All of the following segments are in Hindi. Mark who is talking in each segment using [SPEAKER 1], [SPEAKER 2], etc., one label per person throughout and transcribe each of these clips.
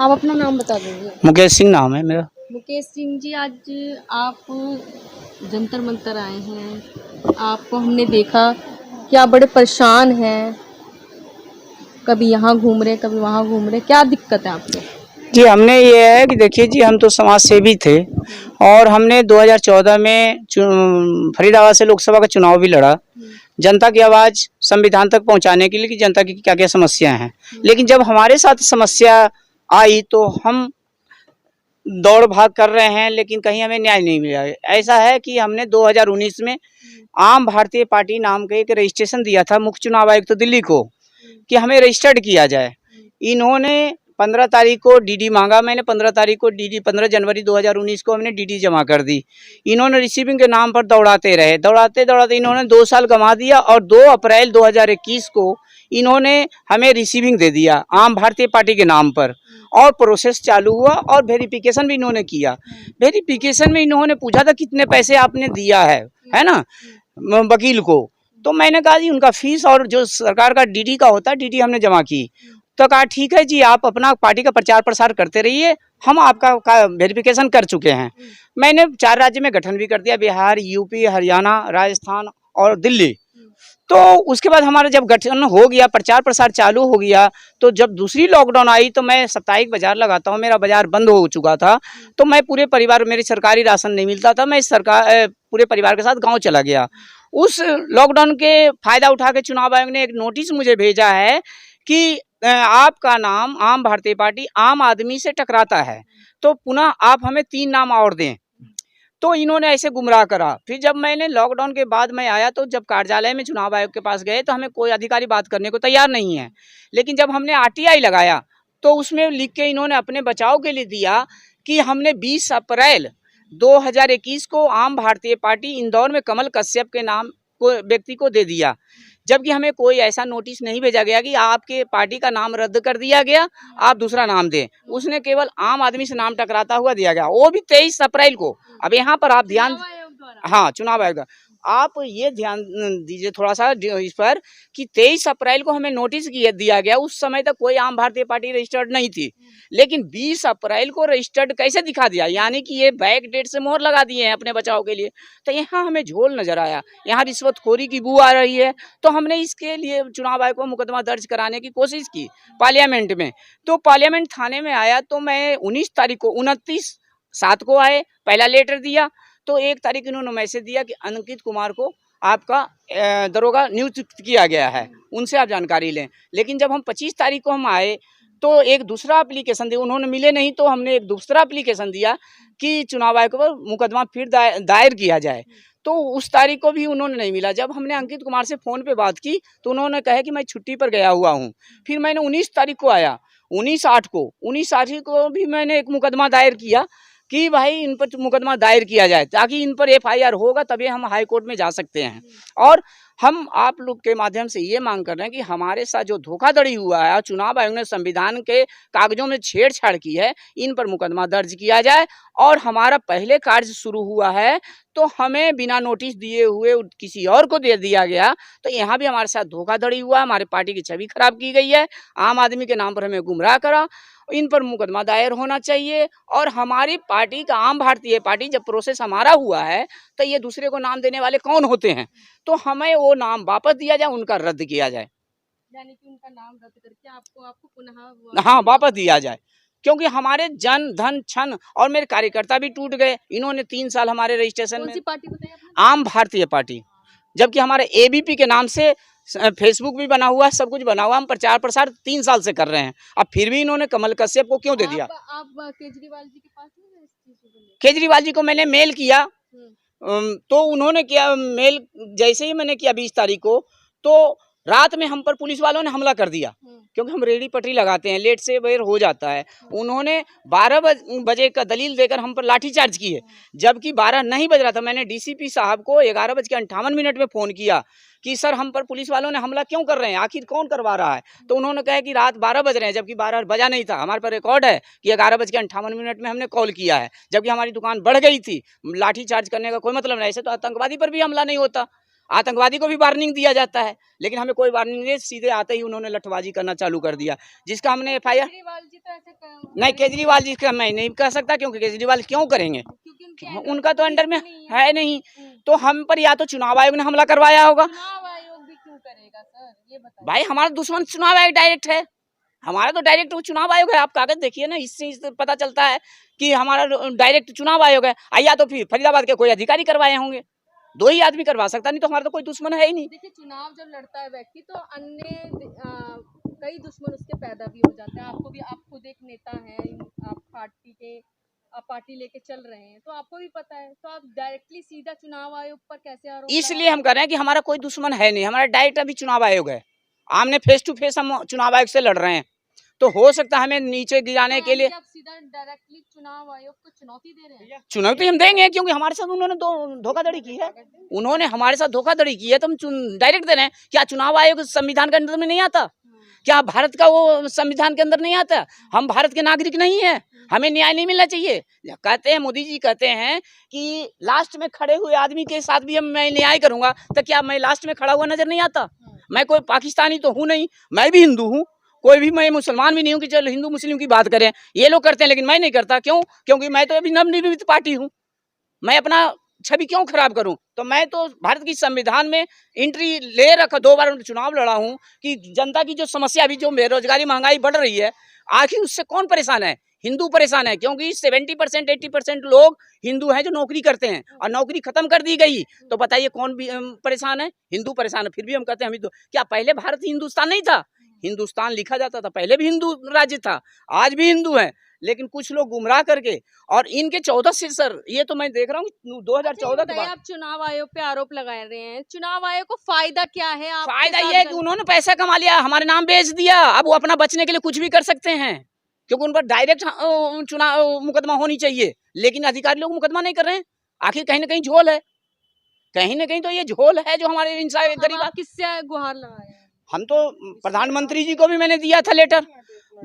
[SPEAKER 1] आप अपना नाम बता दीजिए।
[SPEAKER 2] मुकेश सिंह नाम है मेरा।
[SPEAKER 1] मुकेश सिंह जी, आज आप जंतर मंतर आए हैं। आपको हमने देखा कि आप बड़े परेशान हैं, कभी यहाँ घूम रहे कभी वहाँ घूम रहे, क्या दिक्कत है आपको?
[SPEAKER 2] जी हमने ये है कि देखिए जी, हम तो समाज सेवी थे और हमने 2014 में फरीदाबाद से लोकसभा का चुनाव भी लड़ा, जनता की आवाज़ संविधान तक पहुंचाने के लिए कि जनता की क्या क्या समस्या हैं। लेकिन जब हमारे साथ समस्या आई तो हम दौड़ भाग कर रहे हैं, लेकिन कहीं हमें न्याय नहीं मिला। ऐसा है कि हमने 2019 में आम भारतीय पार्टी नाम का एक रजिस्ट्रेशन दिया था मुख्य चुनाव आयुक्त तो दिल्ली को कि हमें रजिस्टर्ड किया जाए। इन्होंने 15 तारीख को डीडी मांगा, मैंने 15 तारीख को डीडी 15 जनवरी 2019 को हमने डीडी जमा कर दी। इन्होंने रिसीविंग के नाम पर दौड़ाते रहे, दौड़ाते दौड़ाते इन्होंने 2 साल गंवा दिया और 2 अप्रैल 2021 को इन्होंने हमें रिसीविंग दे दिया आम भारतीय पार्टी के नाम पर और प्रोसेस चालू हुआ और वेरिफिकेशन भी इन्होंने किया। वेरिफिकेशन में इन्होंने पूछा था कितने पैसे आपने दिया है ना, वकील को। तो मैंने कहा जी उनका फीस और जो सरकार का डीडी का होता है डीडी हमने जमा की। तो कहा ठीक है जी, आप अपना पार्टी का प्रचार प्रसार करते रहिए, हम आपका वेरिफिकेशन कर चुके हैं। मैंने 4 राज्य में गठन भी कर दिया, बिहार, यूपी, हरियाणा, राजस्थान और दिल्ली। तो उसके बाद हमारा जब गठन हो गया, प्रचार प्रसार चालू हो गया, तो जब दूसरी लॉकडाउन आई तो मैं साप्ताहिक बाजार लगाता हूँ, मेरा बाजार बंद हो चुका था। तो मैं पूरे परिवार, मेरी सरकारी राशन नहीं मिलता था, मैं पूरे परिवार के साथ गांव चला गया। उस लॉकडाउन के फायदा उठा के चुनाव आयोग ने एक नोटिस मुझे भेजा है कि आपका नाम आम भारतीय पार्टी आम आदमी से टकराता है, तो पुनः आप हमें 3 नाम और दें। तो इन्होंने ऐसे गुमराह करा। फिर जब मैंने लॉकडाउन के बाद मैं आया तो जब कार्यालय में चुनाव आयोग के पास गए तो हमें कोई अधिकारी बात करने को तैयार नहीं है। लेकिन जब हमने आरटीआई लगाया तो उसमें लिख के इन्होंने अपने बचाव के लिए दिया कि हमने 20 अप्रैल 2021 को आम भारतीय पार्टी इंदौर में कमल कश्यप के नाम को व्यक्ति को दे दिया, जबकि हमें कोई ऐसा नोटिस नहीं भेजा गया कि आपके पार्टी का नाम रद्द कर दिया गया, आप दूसरा नाम दें। उसने केवल आम आदमी से नाम टकराता हुआ दिया गया, वो भी 23 अप्रैल को। अब यहाँ पर आप ध्यान, हाँ चुनाव आयोग, आप ये ध्यान दीजिए थोड़ा सा इस पर कि 23 अप्रैल को हमें नोटिस दिया गया। उस समय तक कोई आम भारतीय पार्टी रजिस्टर्ड नहीं थी, लेकिन 20 अप्रैल को रजिस्टर्ड कैसे दिखा दिया, यानी कि ये बैक डेट से मोहर लगा दिए हैं अपने बचाव के लिए। तो यहाँ हमें झोल नजर आया, यहाँ रिश्वतखोरी की बू आ रही है। तो हमने इसके लिए चुनाव आयोग को मुकदमा दर्ज कराने की कोशिश की पार्लियामेंट में। तो पार्लियामेंट थाने में आया तो मैं 19 तारीख को 29/7 को आए, पहला लेटर दिया। तो 1 तारीख इन्होंने मैसेज दिया कि अंकित कुमार को आपका दरोगा नियुक्त किया गया है, उनसे आप जानकारी लें। लेकिन जब हम 25 तारीख को हम आए तो एक दूसरा एप्लीकेशन दिया, उन्होंने मिले नहीं तो हमने एक दूसरा एप्लीकेशन दिया कि चुनाव आयोग पर मुकदमा फिर दायर किया जाए। तो उस तारीख को भी उन्होंने नहीं मिला। जब हमने अंकित कुमार से फ़ोन पे बात की तो उन्होंने कहा कि मैं छुट्टी पर गया हुआ हूँ। फिर मैंने 19 तारीख को आया, 19/8 को भी मैंने एक मुकदमा दायर किया कि भाई इन पर मुकदमा दायर किया जाए, ताकि इन पर एफआईआर होगा तभी हम हाई कोर्ट में जा सकते हैं। और हम आप लोग के माध्यम से ये मांग कर रहे हैं कि हमारे साथ जो धोखाधड़ी हुआ है, चुनाव आयोग ने संविधान के कागजों में छेड़छाड़ की है, इन पर मुकदमा दर्ज किया जाए। और हमारा पहले कार्य शुरू हुआ है तो हमें बिना नोटिस दिए हुए किसी और को दे दिया गया। तो यहाँ भी हमारे साथ धोखाधड़ी हुआ, हमारे पार्टी की छवि खराब की गई है, आम आदमी के नाम पर हमें गुमराह करा। इन पर मुकदमा दायर होना चाहिए। और हमारी पार्टी का, आम भारतीय पार्टी, जब प्रोसेस हमारा हुआ है तो ये दूसरे को नाम देने वाले कौन होते हैं? तो हमें वो नाम वापस दिया जाए, उनका रद्द किया जाए,
[SPEAKER 1] यानी कि उनका नाम रद्द करके आपको पुनः
[SPEAKER 2] हाँ वापस दिया जाए। क्योंकि हमारे जन धन छन और मेरे कार्यकर्ता भी टूट गए। इन्होंने 3 साल हमारे रजिस्ट्रेशन में,
[SPEAKER 1] पार्टी बताइए आपने?
[SPEAKER 2] आम भारतीय पार्टी, जबकि हमारे एबीपी के नाम से फेसबुक भी बना हुआ है, सब कुछ बना हुआ, हम प्रचार प्रसार 3 साल से कर रहे हैं। अब फिर भी इन्होंने कमल कश्यप को क्यों दे दिया?
[SPEAKER 1] आप केजरीवाल जी के पास नहीं गए इस चीज़ को लेकर?
[SPEAKER 2] केजरीवाल जी को मैंने मेल किया, तो उन्होंने किया मेल, जैसे ही मैंने किया 20 तारीख को, तो रात में हम पर पुलिस वालों ने हमला कर दिया। क्योंकि हम रेडी पटरी लगाते हैं, लेट से बेर हो जाता है। उन्होंने 12 बजे का दलील देकर हम पर लाठीचार्ज किए, जबकि 12 नहीं बज रहा था। मैंने डीसीपी साहब को 11:58 में फ़ोन किया कि सर हम पर पुलिस वालों ने हमला क्यों कर रहे हैं, आखिर कौन करवा रहा है? तो उन्होंने कहा कि रात 12 बज रहे हैं, जबकि 12 बजा नहीं था। हमारे पर रिकॉर्ड है कि 11:58 में हमने कॉल किया है, जबकि हमारी दुकान बढ़ गई थी। लाठीचार्ज करने का कोई मतलब नहीं, ऐसे तो आतंकवादी पर भी हमला नहीं होता। आतंकवादी को भी वार्निंग दिया जाता है, लेकिन हमें कोई वार्निंग नहीं, सीधे आते ही उन्होंने लठबाजी करना चालू कर दिया, जिसका हमने FIR
[SPEAKER 1] केजरीवाल जी तो ऐसे
[SPEAKER 2] नहीं, केजरीवाल जी का मैं नहीं कह सकता, क्योंकि केजरीवाल क्यों करेंगे,
[SPEAKER 1] क्योंकि
[SPEAKER 2] उनका तो अंडर में है नहीं। तो हम पर या तो चुनाव आयोग ने हमला करवाया होगा।
[SPEAKER 1] चुनाव आयोग भी क्यों करेगा सर, ये बताइए।
[SPEAKER 2] भाई हमारा दुश्मन चुनाव आयोग डायरेक्ट है, हमारा तो डायरेक्ट चुनाव आयोग है। आप कागज देखिए ना, इससे पता चलता है कि हमारा डायरेक्ट चुनाव आयोग है। या तो फिर फरीदाबाद के कोई अधिकारी करवाए होंगे, 2 ही आदमी करवा सकता, नहीं तो हमारा तो कोई दुश्मन है ही नहीं।
[SPEAKER 1] देखिए चुनाव जब लड़ता है व्यक्ति तो अन्य कई दुश्मन उसके पैदा भी हो जाते हैं। आपको भी, आप खुद एक नेता हैं, आप पार्टी लेके चल रहे हैं, तो आपको भी पता है, तो आप डायरेक्टली सीधा चुनाव आयोग पर कैसे आरोप
[SPEAKER 2] इसलिए हम कह रहे हैं कि हमारा कोई दुश्मन है नहीं, हमारा डायरेक्ट अभी चुनाव आयोग है, आमने फेस टू फेस हम चुनाव आयोग से लड़ रहे हैं। तो हो सकता है हमें नीचे गिराने के लिए
[SPEAKER 1] आप सीधा डायरेक्टली चुनाव आयोग को चुनौती दे रहे हैं।
[SPEAKER 2] चुनौती हम देंगे, क्योंकि हमारे साथ उन्होंने धोखाधड़ी की है, उन्होंने हमारे साथ धोखाधड़ी की है, तो हम डायरेक्ट दे रहे हैं। क्या चुनाव आयोग संविधान के अंदर में नहीं आता? क्या भारत का वो संविधान के अंदर नहीं आता? हम भारत के नागरिक नहीं है, हमें न्याय नहीं मिलना चाहिए? कहते हैं मोदी जी, कहते हैं कि लास्ट में खड़े हुए आदमी के साथ भी मैं न्याय करूंगा, तो क्या मैं लास्ट में खड़ा हुआ नजर नहीं आता? मैं कोई पाकिस्तानी तो हूँ नहीं, मैं भी हिंदू हूँ, कोई भी, मैं मुसलमान भी नहीं हूँ कि चलो हिंदू मुस्लिम की बात करें। ये लोग करते हैं लेकिन मैं नहीं करता। क्यों? क्योंकि मैं तो अभी नवनिर्मित पार्टी हूँ, मैं अपना छवि क्यों खराब करूं? तो मैं तो भारत की संविधान में एंट्री ले रखा, 2 बार चुनाव लड़ा हूं कि जनता की जो समस्या अभी जो बेरोजगारी महंगाई बढ़ रही है, आखिर उससे कौन परेशान है? हिंदू परेशान है, क्योंकि 70% 80% लोग हिंदू हैं जो नौकरी करते हैं, और नौकरी खत्म कर दी गई। तो बताइए कौन भी परेशान है? हिंदू परेशान है। फिर भी हम कहते हैं हम हिंदू। क्या पहले भारत हिंदुस्तान नहीं था? हिंदुस्तान लिखा जाता था, पहले भी हिंदू राज्य था, आज भी हिंदू है, लेकिन कुछ लोग गुमराह करके, और इनके 14 से सर, ये तो मैं देख रहा हूँ 2014 के बाद।
[SPEAKER 1] आप चुनाव आयोग पे आरोप लगा रहे हैं, चुनाव आयोग को फायदा क्या है?
[SPEAKER 2] फायदा ये है कि उन्होंने पैसा कमा लिया, हमारे नाम बेच दिया, अब वो अपना बचने के लिए कुछ भी कर सकते हैं, क्योंकि उन पर डायरेक्ट चुनाव मुकदमा होनी चाहिए, लेकिन अधिकारी लोग मुकदमा नहीं कर रहे हैं। आखिर कहीं ना कहीं झोल है, कहीं ना कहीं तो ये झोल है जो हमारे इंसान गरीब।
[SPEAKER 1] किससे गुहार लगाए?
[SPEAKER 2] हम तो प्रधानमंत्री जी को भी मैंने दिया था लेटर,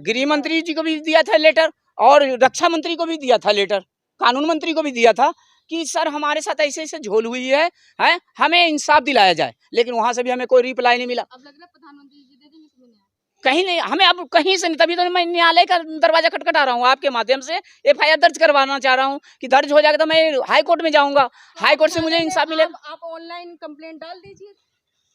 [SPEAKER 2] गृह मंत्री जी को भी दिया था लेटर, और रक्षा मंत्री को भी दिया था लेटर, कानून मंत्री को भी दिया था कि सर हमारे साथ ऐसे ऐसे झोल हुई है, हमें इंसाफ दिलाया जाए, लेकिन वहां से भी हमें कोई रिप्लाई नहीं मिला।
[SPEAKER 1] अब लग रहा है प्रधानमंत्री जी दे देंगे
[SPEAKER 2] कहीं नहीं, हमें अब कहीं से नहीं। तभी तो मैं न्यायालय का दरवाजा खटखटा रहा हूँ, आपके माध्यम से FIR दर्ज करवाना चाह रहा हूँ कि दर्ज हो जाएगा तो मैं हाई कोर्ट में जाऊंगा, हाई कोर्ट से मुझे इंसाफ मिलेगा।
[SPEAKER 1] आप ऑनलाइन कंप्लेंट डाल दीजिए।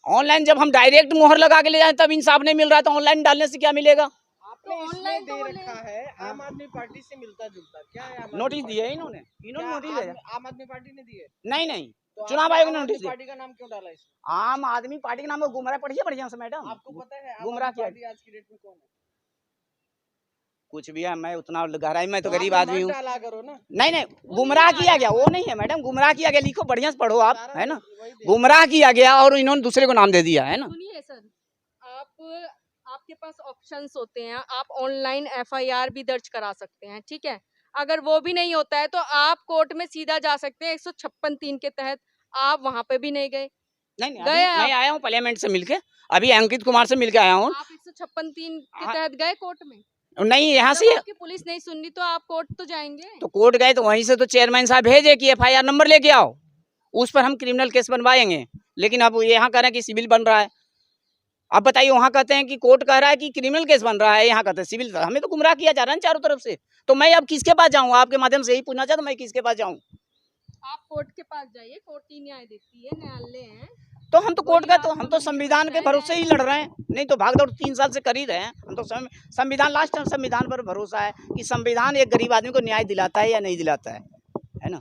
[SPEAKER 2] ऑनलाइन जब हम डायरेक्ट मोहर लगा के ले जाए तब इंसाफ नहीं मिल रहा, तो ऑनलाइन डालने से क्या मिलेगा?
[SPEAKER 3] आपने ऑनलाइन दे रखा है, आम आदमी पार्टी से मिलता जुलता क्या है?
[SPEAKER 2] नोटिस दिया है इन्होंने नोटिस दिया।
[SPEAKER 3] आम आदमी पार्टी ने दिए?
[SPEAKER 2] नहीं,
[SPEAKER 3] तो
[SPEAKER 2] चुनाव आयोग ने नोटिस दिया।
[SPEAKER 3] पार्टी का नाम क्यों डाला इसमें?
[SPEAKER 2] आम आदमी पार्टी का नाम गुमराह पढ़िए बढ़िया से मैडम।
[SPEAKER 3] आपको पता है
[SPEAKER 2] गुमराह किया
[SPEAKER 3] आज की डेट में कौन है?
[SPEAKER 2] कुछ भी है, मैं उतना गहराई में तो गरीब आदमी हूँ।
[SPEAKER 3] डाला करो ना।
[SPEAKER 2] नहीं, गुमराह किया गया वो नहीं है मैडम, गुमराह किया गया, लिखो बढ़िया से पढ़ो आप, है ना। गुमराह किया गया और इन्होंने दूसरे को नाम दे दिया, है ना।
[SPEAKER 1] सुनिए सर, आपके पास ऑप्शंस होते हैं, आप ऑनलाइन FIR भी दर्ज करा सकते हैं, ठीक है। अगर वो भी नहीं होता है तो आप कोर्ट में सीधा जा सकते हैं 156(3) के तहत। आप वहां पे भी नहीं गए।
[SPEAKER 2] नहीं, मैं आया हूँ पार्लियामेंट से मिलके, अभी अंकित कुमार से मिलके आया हूँ।
[SPEAKER 1] आप 156(3) के तहत गए कोर्ट में?
[SPEAKER 2] नहीं, यहाँ से
[SPEAKER 1] आपकी पुलिस नहीं सुन रही तो आप कोर्ट तो जाएंगे।
[SPEAKER 2] तो कोर्ट गए तो वहीं से तो चेयरमैन साहब भेजे कि FIR नंबर लेके आओ, उस पर हम क्रिमिनल केस बनवाएंगे। लेकिन अब यहाँ कह रहे हैं कि सिविल बन रहा है। अब बताइए, वहाँ कहते हैं कि कोर्ट कह रहा है कि क्रिमिनल केस बन रहा है, यहाँ कहते हैं सिविल। हमें तो गुमराह किया जा रहा है चारों तरफ से। तो मैं अब किसके पास जाऊँ? आपके माध्यम से यही पूछना चाहता हूँ, मैं किसके पास जाऊँ?
[SPEAKER 1] आप कोर्ट के पास जाइए, कोर्ट ही न्याय देती है, न्यायालय है।
[SPEAKER 2] तो हम तो कोर्ट का, तो हम तो संविधान के भरोसे ही लड़ रहे हैं, नहीं तो भागदौड़ 3 साल से कर ही रहे हैं हम तो। संविधान, लास्ट टाइम संविधान पर भरोसा है कि संविधान एक गरीब आदमी को न्याय दिलाता है या नहीं दिलाता है ना।